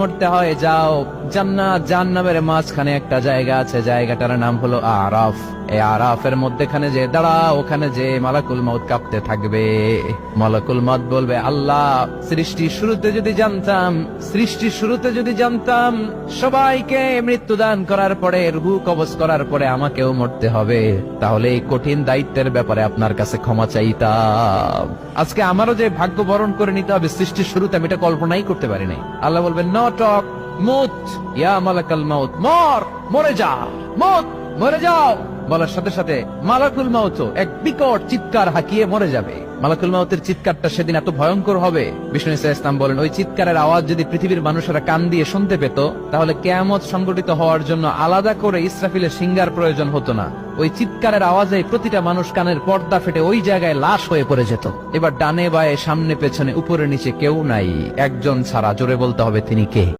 মরতে হয় যাও, জান্নাত জাহান্নামের মাঝখানে একটা জায়গা আছে, জায়গাটার নাম হলো আরাফ। এই আরাফের মধ্যখানে যে দাঁড়া, ওখানে যে মালাকুল মউত কাঁপতে থাকবে। মালাকুল মউত বলবে, আল্লাহ সৃষ্টির শুরুতে যদি জানতাম সবাইকে মৃত্যুদান করার পরে, রূহ কবজ করার পরে আমাকেও মরতে হবে, তাহলে এই কঠিন দায়িত্বের ব্যাপারে আপনার কাছে ক্ষমা চাইতাম। আজকে আমারও যে ভাগ্য বরণ করে নিতে হবে সৃষ্টির শুরুতে, আমি এটা কল্পনাই করতে পারি নাই। আল্লাহ বলবেন, নো টক মুত ইয়া মালাকুল মউত, মরে যা, মরে যাও। বলার সাথে সাথে মালাকুল মউত এক বিকট চিৎকার হাঁকিয়ে মরে যাবে। মালাকুল মউতের চিৎকারটা সেদিন এত ভয়ঙ্কর হবে, বিষ্ণু ইসলাম বলেন, ওই চিৎকারের আওয়াজ যদি পৃথিবীর মানুষেরা কান দিয়ে শুনতে পেত, তাহলে কিয়ামত সংগঠিত হওয়ার জন্য আলাদা করে ইসরাফিলের সিঙ্গার প্রয়োজন হতো না। ওই চিৎকারের আওয়াজে প্রতিটা মানুষ কানের পর্দা ফেটে ওই জায়গায় লাশ হয়ে পড়ে যেত। এবার ডানে বায়ে সামনে পেছনে উপরে নিচে কেউ নাই, একজন ছাড়া। জোরে বলতে হবে, তিনি কে?